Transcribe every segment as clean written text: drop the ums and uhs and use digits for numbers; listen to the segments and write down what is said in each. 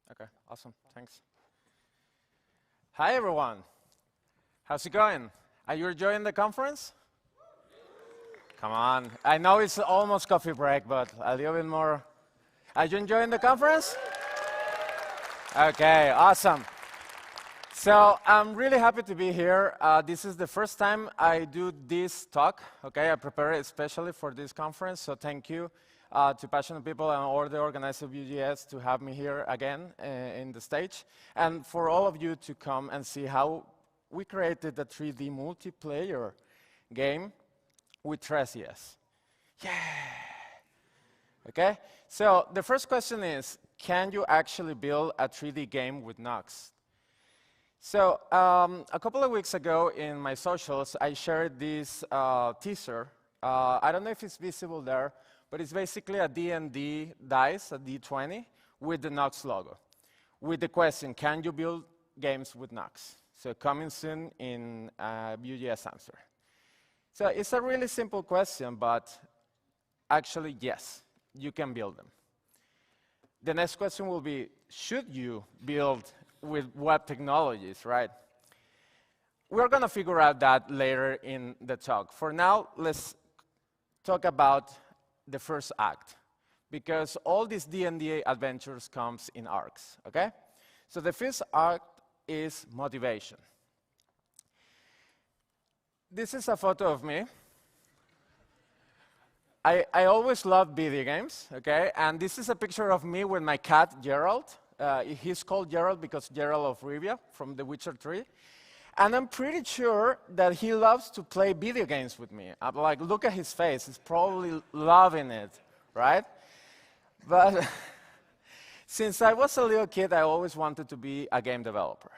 Okay, awesome. Thanks. Hi, everyone. How's it going? Are you enjoying the conference? Come on. I know it's almost coffee break, but a little bit more. Are you enjoying the conference? Okay, awesome. So I'm really happy to be here. This is the first time I do this talk. Okay, I prepared it especially for this conference, so thank you to passionate people and all the organizers of VueJS to have me here again in the stage, and for all of you to come and see how we created a 3D multiplayer game with TresJS. Yeah! Okay, so the first question is, can you actually build a 3D game with Nux? So a couple of weeks ago in my socials, I shared this teaser. I don't know if it's visible there, but it's basically a D&D dice, a D20, with the Nux logo, with the question, can you build games with Nux? So coming soon in VueJS Amsterdam. So it's a really simple question, but actually, yes, you can build them. The next question will be, should you build with web technologies, right? We're going to figure out that later in the talk. For now, let's talk about the first act, because all these D&D adventures comes in arcs, okay? So the first act is motivation. This is a photo of me. I always loved video games, okay? And this is a picture of me with my cat, Gerald. He's called Gerald because Gerald of Rivia from The Witcher 3. And I'm pretty sure that he loves to play video games with me. I'm like, look at his face. He's probably loving it, right? But since I was a little kid, I always wanted to be a game developer.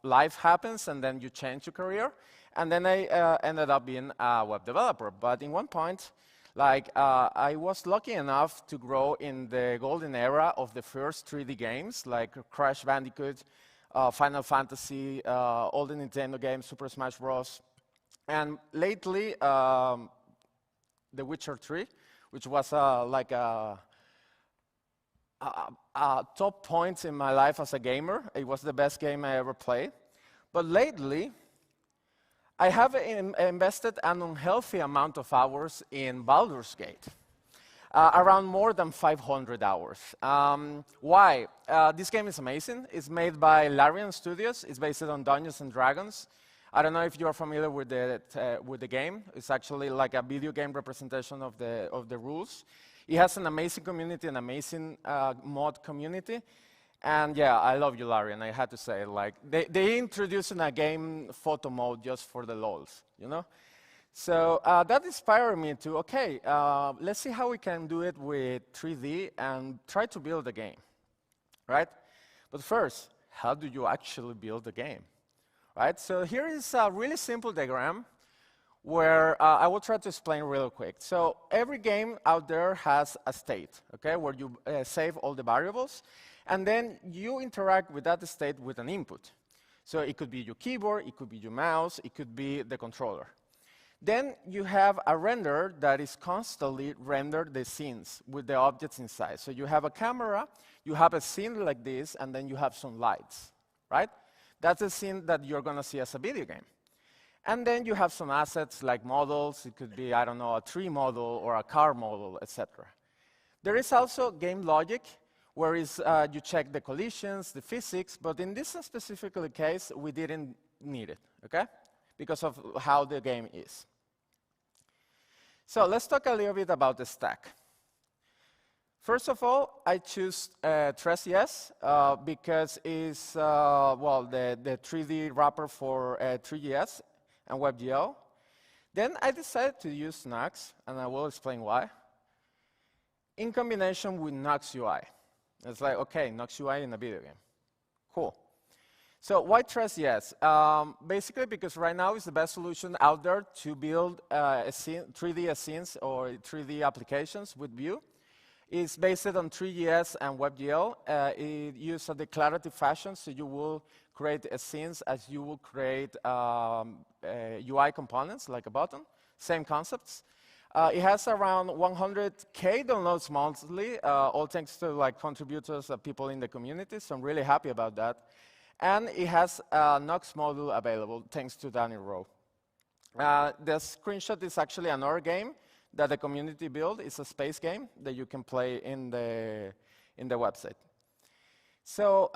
Life happens, and then you change your career. And then I ended up being a web developer. But in one point, I was lucky enough to grow in the golden era of the first 3D games, like Crash Bandicoot, Final Fantasy, all the Nintendo games, Super Smash Bros. And lately, The Witcher 3, which was like a top point in my life as a gamer. It was the best game I ever played. But lately, I have invested an unhealthy amount of hours in Baldur's Gate. Around more than 500 hours. Why? This game is amazing. It's made by Larian Studios. It's based on Dungeons and Dragons. I don't know if you're familiar with the game. It's actually like a video game representation of the rules. It has an amazing community, an amazing mod community. And yeah, I love you, Larian, I had to say. Like, they introduced in a game photo mode just for the lols, you know? So that inspired me to, okay, let's see how we can do it with 3D and try to build a game, right? But first, how do you actually build a game, right? So here is a really simple diagram where I will try to explain real quick. So every game out there has a state, okay, where you save all the variables, and then you interact with that state with an input. So it could be your keyboard, it could be your mouse, it could be the controller. Then you have a render that is constantly render the scenes with the objects inside. So you have a camera, you have a scene like this, and then you have some lights, right? That's a scene that you're going to see as a video game. And then you have some assets like models. It could be, I don't know, a tree model or a car model, etc. There is also game logic, where you check the collisions, the physics, but in this specific case, we didn't need it, okay? Because of how the game is. So let's talk a little bit about the stack. First of all, I choose TresJS because it's the 3D wrapper for 3JS and WebGL. Then I decided to use Nux, and I will explain why, in combination with Nux UI. It's like, okay, Nux UI in a video game. Cool. So why TresJS? Basically because right now it's the best solution out there to build 3D scenes or 3D applications with Vue. It's based on 3JS and WebGL. It uses a declarative fashion, so you will create scenes as you will create UI components, like a button. Same concepts. It has around 100K downloads monthly, all thanks to like contributors, people in the community. So I'm really happy about that. And it has a Nox module available, thanks to Daniel Rowe. The screenshot is actually another game that the community built. It's a space game that you can play in the website. So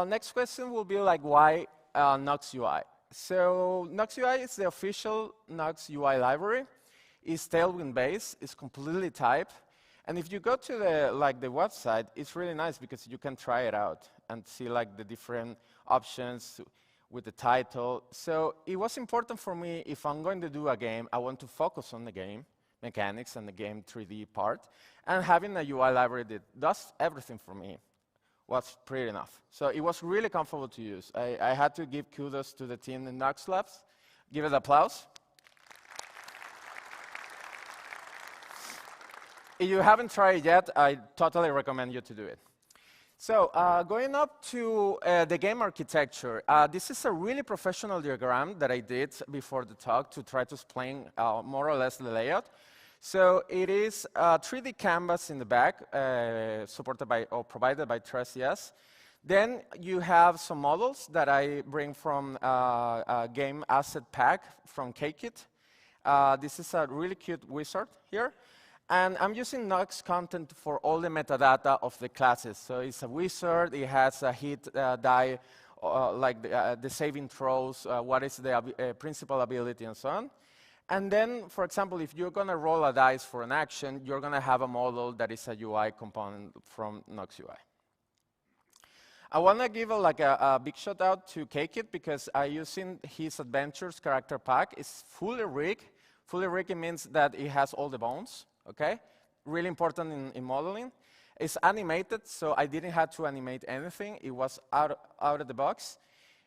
next question will be like, why Nox UI? So Nox UI is the official Nox UI library. It's Tailwind-based. It's completely typed. And if you go to the website, it's really nice because you can try it out and see like the different options with the title. So it was important for me, if I'm going to do a game, I want to focus on the game mechanics and the game 3D part. And having a UI library that does everything for me was pretty enough. So it was really comfortable to use. I had to give kudos to the team in Nox Labs. Give it applause. If you haven't tried it yet, I totally recommend you to do it. So going up to the game architecture, this is a really professional diagram that I did before the talk to try to explain more or less the layout. So it is a 3D canvas in the back, supported by or provided by TresJS. Then you have some models that I bring from a game asset pack from KKit. This is a really cute wizard here. And I'm using Nox content for all the metadata of the classes. So it's a wizard, it has a hit die, like the saving throws, what is the principal ability, and so on. And then, for example, if you're going to roll a dice for an action, you're going to have a model that is a UI component from Nox UI. I want to give a big shout out to KKit because I'm using his Adventures character pack. It's fully rigged. Fully rigged means that it has all the bones. Okay, really important in modeling. It's animated, so I didn't have to animate anything. It was out of the box.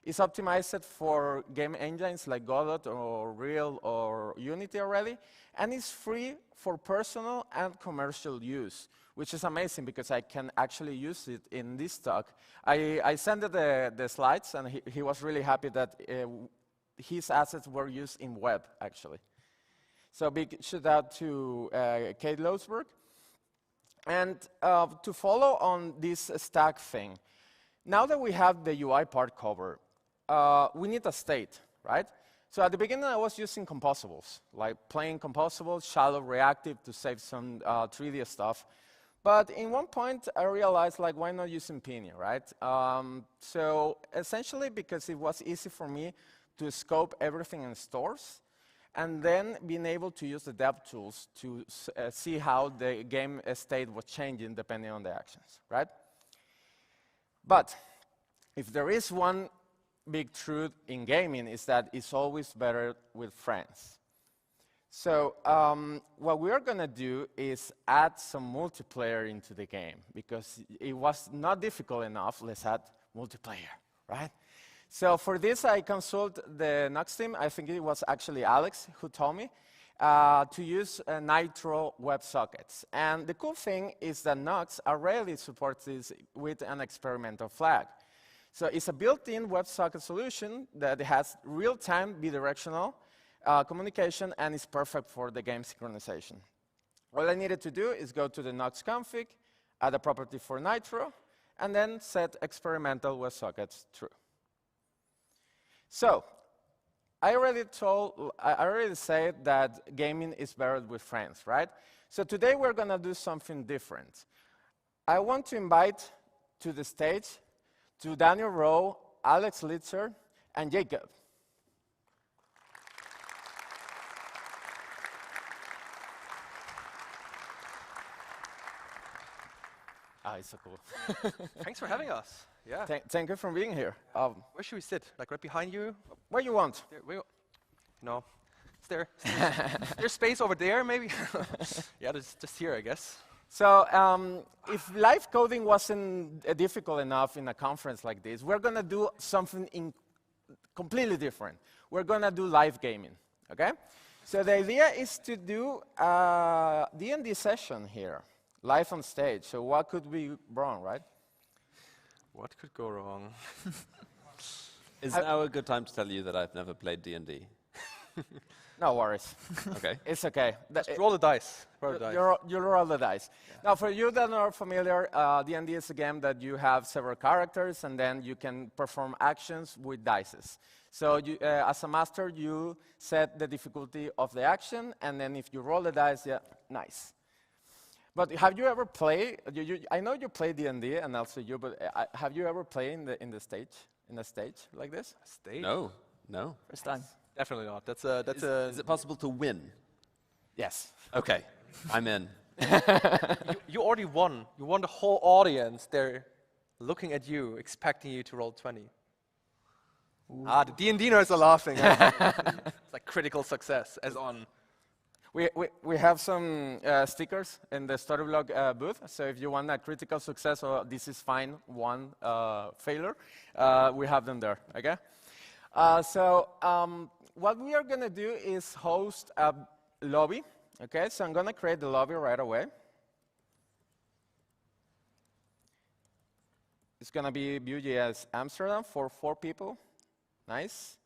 It's optimized for game engines like Godot or Real or Unity already, and it's free for personal and commercial use, which is amazing because I can actually use it in this talk. I sent the slides, and he was really happy that his assets were used in web, actually. So big shout out to Kate Losberg. And to follow on this stack thing, now that we have the UI part covered, we need a state, right? So at the beginning, I was using composables, like plain composables, shallow reactive to save some 3D stuff. But in one point, I realized, like, why not using Pinia, right? So essentially, because it was easy for me to scope everything in stores, and then being able to use the dev tools to see how the game state was changing depending on the actions, right? But if there is one big truth in gaming, is that it's always better with friends. So what we're going to do is add some multiplayer into the game, because it was not difficult enough. Let's add multiplayer, right? So for this, I consulted the Nox team. I think it was actually Alex who told me to use Nitro WebSockets. And the cool thing is that Nox already supports this with an experimental flag. So it's a built-in WebSocket solution that has real-time bidirectional communication, and is perfect for the game synchronization. All I needed to do is go to the Nox config, add a property for Nitro, and then set experimental WebSockets true. So I already said that gaming is better with friends, right? So today we're going to do something different. I want to invite to the stage to Daniel Rowe, Alex Litzer, and Jacob. It's so cool. Thanks for having us. Yeah. Thank you for being here. Where should we sit? Like right behind you? Where you want. No. Is there there's space over there, maybe? Yeah, just here, I guess. So if live coding wasn't difficult enough in a conference like this, we're going to do something completely different. We're going to do live gaming, okay? So the idea is to do a D&D session here, live on stage. So what could be wrong, right? What could go wrong? Is now a good time to tell you that I've never played D&D? No worries. Okay. It's okay. Just roll the dice. Roll the dice. You roll the dice. Now, for you that are familiar, D&D is a game that you have several characters, and then you can perform actions with dices. So, as a master, you set the difficulty of the action, and then if you roll the dice, yeah, nice. But have you ever played? I know you play D&D, and also you. But have you ever played in a stage like this? Stage? No, no. First time. Definitely not. Is it possible to win? Yes. Okay, I'm in. You already won. You won the whole audience. They're looking at you, expecting you to roll 20. Ooh. Ah, the D&D nerds are laughing. It's like critical success, as on. We have some stickers in the Storyblock booth. So if you want a critical success or this is fine, one failure, we have them there. Okay. What we are going to do is host a lobby. Okay, so I'm going to create the lobby right away. It's going to be VueJS Amsterdam for 4 people. Nice.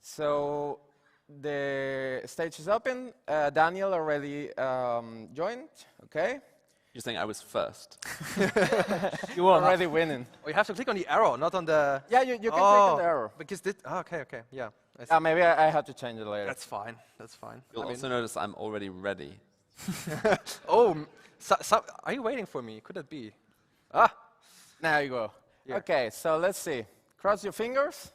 So the stage is open. Daniel already joined. Okay. You're saying I was first. You are already winning. Oh, you have to click on the arrow, not on the... Yeah, you can click on the arrow. Because this... Oh, okay, yeah. Maybe I have to change it later. That's fine, that's fine. You'll also notice I'm already ready. Oh, are you waiting for me? Could that be? Ah! There you go. Yeah. Okay, so let's see. Cross your fingers.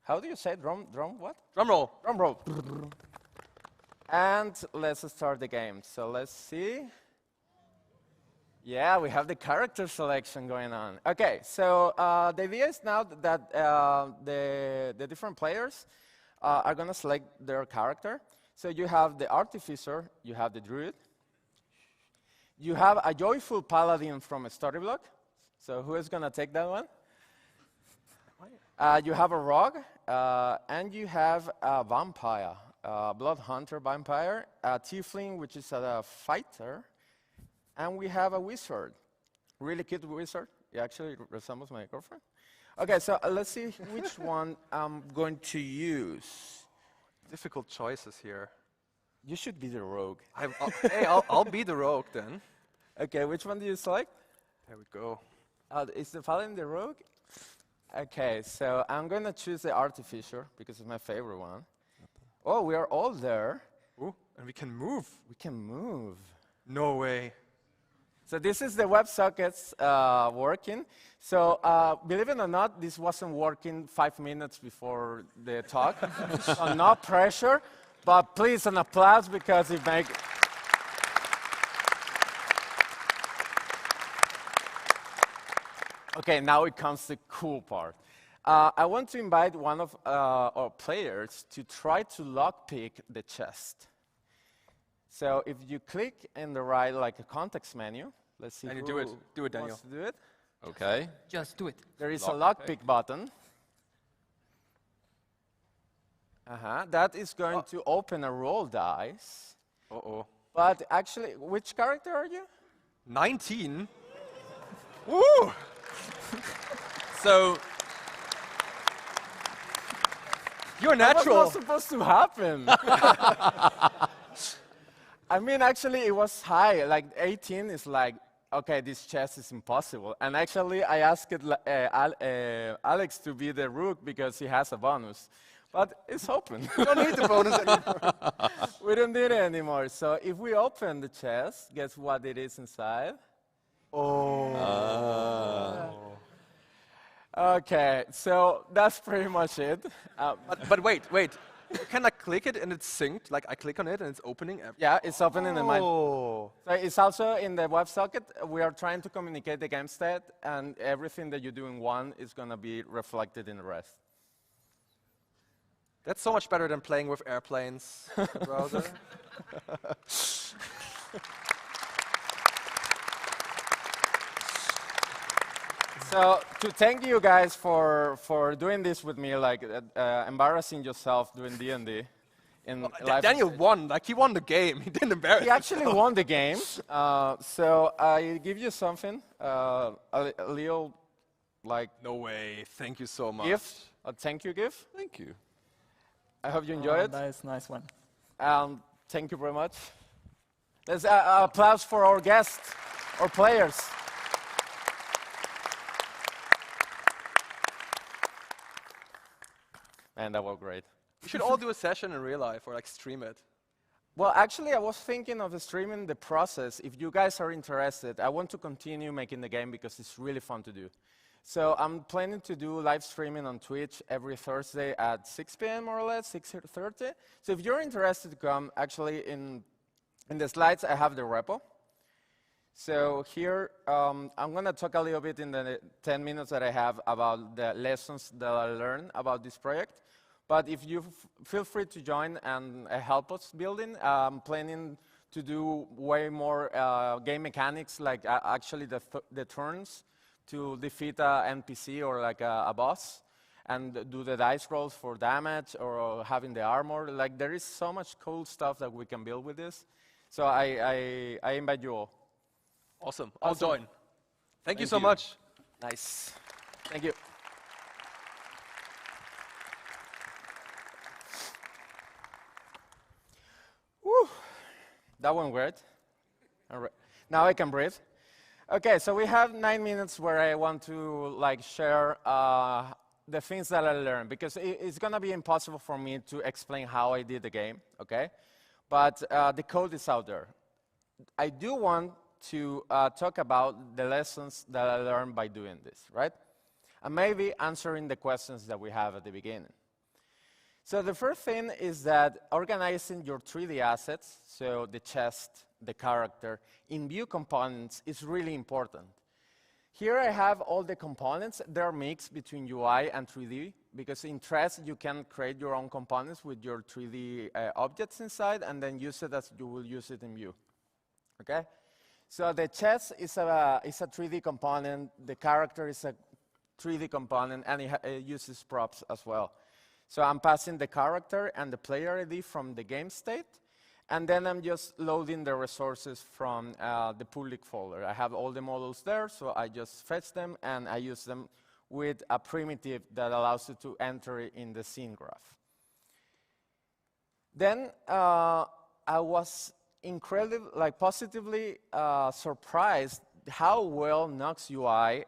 How do you say drum what? Drum roll. Drum roll. And let's start the game. So let's see. Yeah, we have the character selection going on. Okay, so the idea is now that the different players are going to select their character. So you have the artificer, you have the druid, you have a joyful paladin from a Storyblock. So who is going to take that one? You have a rogue, and you have a vampire. Blood Hunter vampire, a tiefling, which is a fighter, and we have a wizard. Really cute wizard. It actually resembles my girlfriend. Okay, so let's see which one I'm going to use. Difficult choices here. You should be the rogue. Hey, I'll be the rogue then. Okay, which one do you select? There we go. Is the paladin the rogue? Okay, so I'm going to choose the artificer because it's my favorite one. Oh, we are all there. Ooh, and we can move. We can move. No way. So this is the WebSockets working. So believe it or not, this wasn't working 5 minutes before the talk. So no pressure, but please an applause because it makes... Okay, now it comes the cool part. I want to invite one of our players to try to lockpick the chest. So if you click in the right, like a context menu, let's see. And you do it. Do it, Daniel. Wants to do it. Okay. Just do it. There is a lockpick button. That is going to open a roll dice. Uh-oh. But actually, which character are you? 19? Woo! So you're natural. That was not supposed to happen. I mean, actually, it was high. Like 18 is like, okay, this chest is impossible. And actually, I asked Alex to be the rook because he has a bonus. But it's open. We don't need the bonus anymore. We don't need it anymore. So if we open the chest, guess what it is inside? Oh. Okay, so that's pretty much it. But wait. Can I click it and it's synced? Like I click on it and it's opening? Yeah, it's opening in my... Oh. So it's also in the WebSocket. We are trying to communicate the game state, and everything that you do in one is going to be reflected in the rest. That's so much better than playing with airplanes in the browser. So to thank you guys for doing this with me, like embarrassing yourself doing D&D. Daniel won. Like he won the game. He didn't embarrass He actually himself. won the game. So I give you something, a little, like... No way. Thank you so much. Gift a thank you gift. Thank you. I hope you enjoy it. Nice one. Thank you very much. Let's applause for our guests, our players. And that was great. We should all do a session in real life or like stream it. Well, actually, I was thinking of streaming the process. If you guys are interested, I want to continue making the game because it's really fun to do. So I'm planning to do live streaming on Twitch every Thursday at 6 p.m. more or less, 6:30. So if you're interested to come, actually in the slides I have the repo. So here I'm going to talk a little bit in the 10 minutes that I have about the lessons that I learned about this project. But if you feel free to join and help us building, I'm planning to do way more game mechanics, like actually the turns to defeat an NPC or like a boss, and do the dice rolls for damage or having the armor. Like there is so much cool stuff that we can build with this. So I invite you all. Awesome. I'll join. Thank you so much. Nice. Thank you. Woo. That went great. All right. Now I can breathe. Okay, so we have 9 minutes where I want to like share the things that I learned, because it's going to be impossible for me to explain how I did the game, okay? But the code is out there. I do want to talk about the lessons that I learned by doing this, right? And maybe answering the questions that we have at the beginning. So the first thing is that organizing your 3D assets, so the chest, the character, in Vue components is really important. Here I have all the components. They're mixed between UI and 3D, because in Tres you can create your own components with your 3D objects inside and then use it as you will use it in Vue. Okay? So the chest is a 3D component, the character is a 3D component, and it uses props as well. So I'm passing the character and the player ID from the game state, and then I'm just loading the resources from the public folder. I have all the models there, so I just fetch them, and I use them with a primitive that allows you to enter it in the scene graph. Then I was incredibly, positively surprised how well Nox UI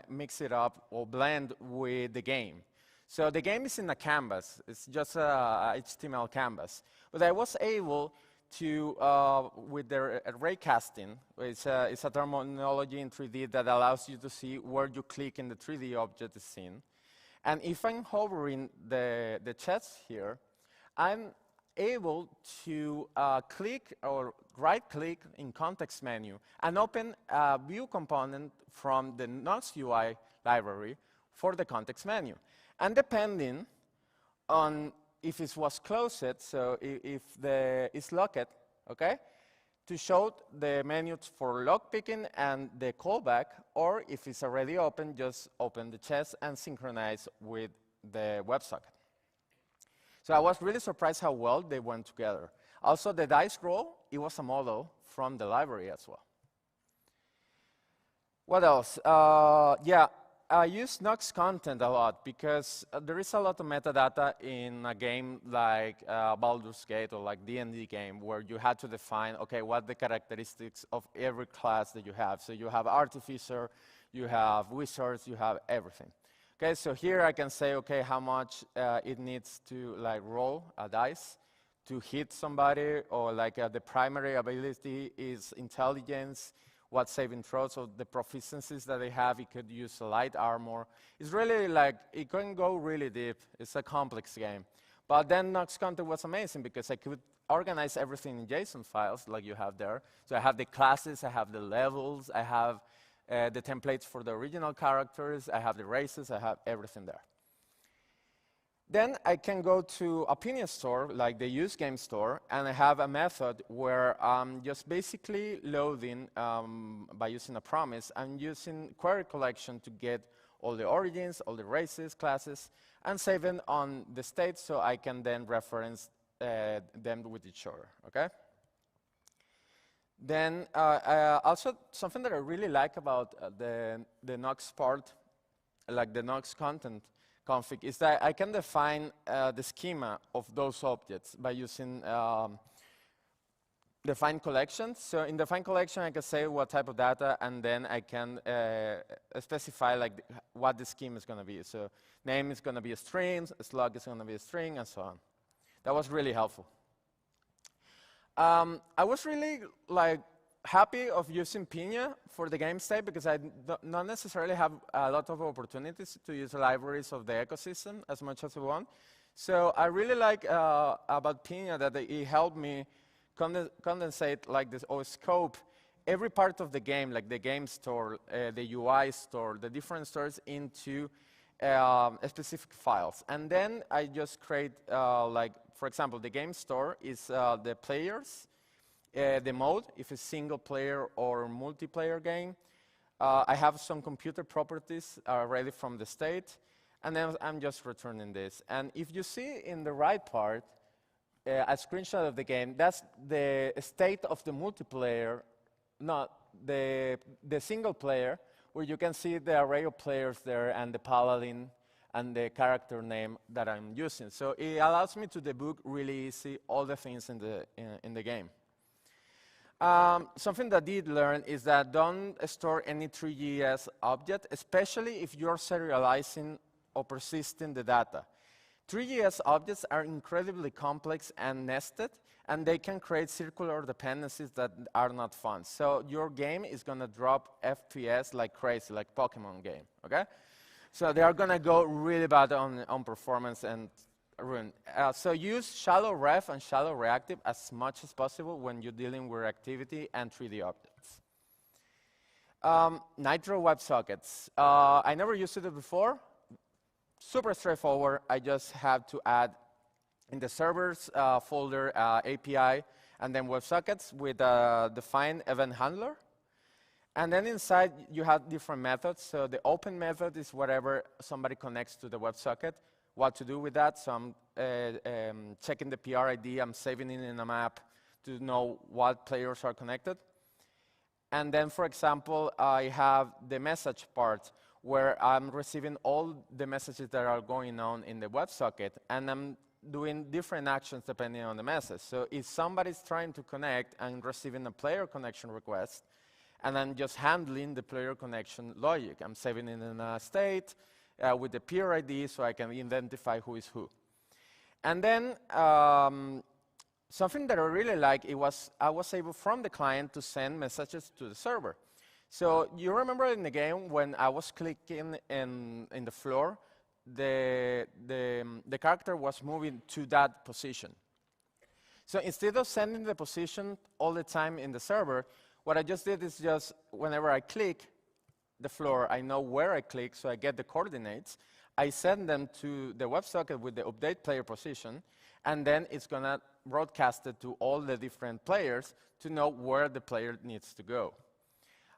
mix it up or blend with the game. So the game is in a canvas. It's just a HTML canvas. But I was able to, with the ray casting, it's a terminology in 3D that allows you to see where you click in the 3D object is seen. And if I'm hovering the chest here, I'm able to click or right-click in context menu and open a Vue component from the Nox UI library for the context menu. And depending on if it was closed, so if it's locked, okay, to show the menus for lockpicking and the callback, or if it's already open, just open the chest and synchronize with the WebSocket. So I was really surprised how well they went together. Also, the dice roll, it was a model from the library as well. What else? Yeah, I use Nox content a lot because there is a lot of metadata in a game like Baldur's Gate or like D&D game, where you had to define, okay, what the characteristics of every class that you have. So you have Artificer, you have Wizards, you have everything. Okay, so here I can say, okay, how much it needs to like roll a dice to hit somebody, or like the primary ability is intelligence, what saving throws, or the proficiencies that they have. It could use light armor. It's really like, it can go really deep. It's a complex game. But then Nox content was amazing because I could organize everything in JSON files like you have there. So I have the classes, I have the levels, I have the templates for the original characters, I have the races, I have everything there. Then I can go to Opinion Store, like the use game store, and I have a method where I'm just basically loading, by using a promise, I'm using query collection to get all the origins, all the races, classes, and saving on the state so I can then reference them with each other, okay? Then also something that I really like about the Nox part, like the Nox content config is that I can define the schema of those objects by using define collections. So in define collection, I can say what type of data, and then I can specify like what the schema is going to be. So name is going to be a string, slug is going to be a string, and so on. That was really helpful. I was really like happy of using Piña for the game state because I not necessarily have a lot of opportunities to use libraries of the ecosystem as much as I want. So I really like about Piña that it helped me condensate like this or scope every part of the game, like the game store, the UI store, the different stores into specific files. And then I just create like, for example, the game store is the players, the mode, if it's single player or multiplayer game. I have some computer properties already from the state, and then I'm just returning this. And if you see in the right part, a screenshot of the game, that's the state of the multiplayer, not the single player, where you can see the array of players there and the paladin and the character name that I'm using. So it allows me to debug really easy all the things in the game. Something that I did learn is that don't store any TresJS object, especially if you're serializing or persisting the data. TresJS objects are incredibly complex and nested, and they can create circular dependencies that are not fun. So your game is going to drop FPS like crazy, like Pokemon game, okay? So they are going to go really bad on performance and ruin. So use shallow ref and shallow reactive as much as possible when you're dealing with activity and 3D objects. Nitro WebSockets. I never used it before. Super straightforward. I just have to add in the servers folder API and then WebSockets with a defined event handler. And then inside you have different methods. So the open method is whatever somebody connects to the WebSocket. What to do with that? So I'm checking the PR ID. I'm saving it in a map to know what players are connected. And then, for example, I have the message part, where I'm receiving all the messages that are going on in the WebSocket, and I'm doing different actions depending on the message. So if somebody's trying to connect and receiving a player connection request, and I'm just handling the player connection logic, I'm saving it in a state with the peer ID so I can identify who is who. And then something that I really like, I was able from the client to send messages to the server. So you remember in the game when I was clicking in the floor, the character was moving to that position. So instead of sending the position all the time in the server, what I just did is just whenever I click the floor, I know where I click, so I get the coordinates. I send them to the WebSocket with the update player position, and then it's going to broadcast it to all the different players to know where the player needs to go.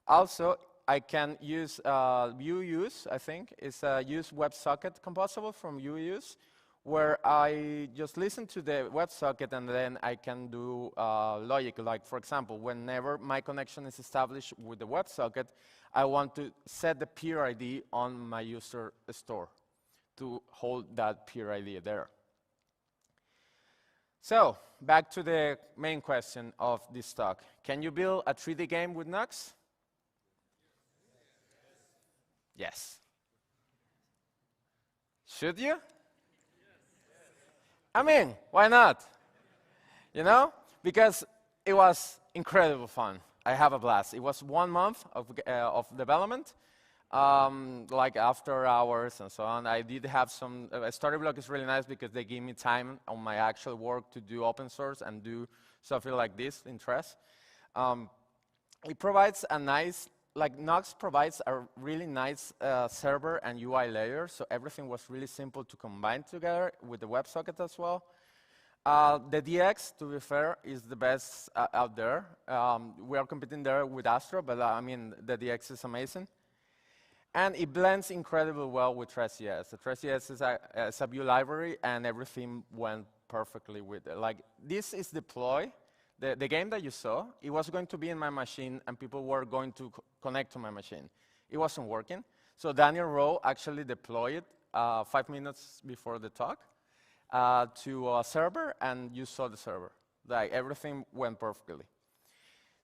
Also, I can use VueJS, I think. It's a use WebSocket composable from VueJS, where I just listen to the WebSocket and then I can do logic. Like, for example, whenever my connection is established with the WebSocket, I want to set the peer ID on my user store to hold that peer ID there. So, back to the main question of this talk. Can you build a 3D game with Nux? Yes. Should you? I mean, why not? You know? Because it was incredible fun. I have a blast. It was 1 month of development, like after hours and so on. I did have some, Storyblock is really nice because they give me time on my actual work to do open source and do something like this in Tres. It provides a nice, like Nux provides a really nice server and UI layer, so everything was really simple to combine together with the WebSocket as well. The DX, to be fair, is the best out there. We are competing there with Astro, but I mean, the DX is amazing. And it blends incredibly well with TresJS. The TresJS is a Vue library, and everything went perfectly with it. Like, this is deploy. The game that you saw, it was going to be in my machine, and people were going to connect to my machine. It wasn't working. So Daniel Rowe actually deployed 5 minutes before the talk to a server, and you saw the server. Like, everything went perfectly.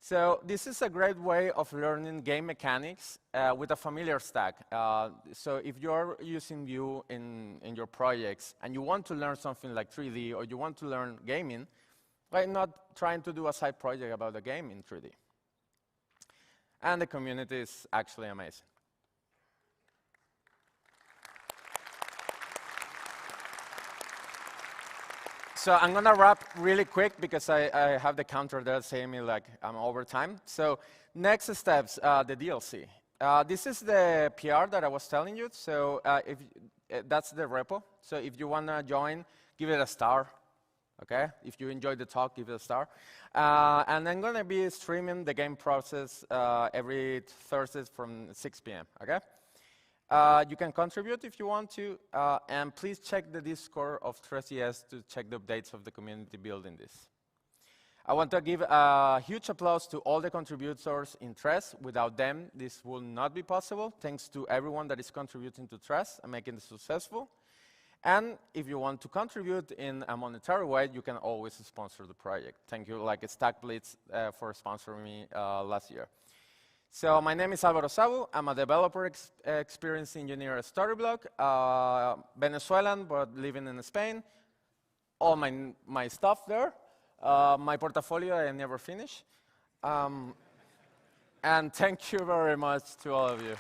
So this is a great way of learning game mechanics with a familiar stack. So if you're using Vue in your projects and you want to learn something like 3D, or you want to learn gaming, why not trying to do a side project about a game in 3D? And the community is actually amazing. So I'm going to wrap really quick because I have the counter there saying me like I'm over time. So next steps, the DLC. This is the PR that I was telling you. So that's the repo. So if you want to join, give it a star. Okay? If you enjoyed the talk, give it a star. And I'm going to be streaming the game process every Thursday from 6 p.m. Okay? You can contribute if you want to, and please check the Discord of TresJS to check the updates of the community building this. I want to give a huge applause to all the contributors in Tres. Without them, this will not be possible. Thanks to everyone that is contributing to Tres and making it successful. And if you want to contribute in a monetary way, you can always sponsor the project. Thank you, like StackBlitz, for sponsoring me last year. So my name is Alvaro Sabu. I'm a developer experience engineer at Storyblock, Venezuelan, but living in Spain. All my stuff there. My portfolio I never finish. And thank you very much to all of you.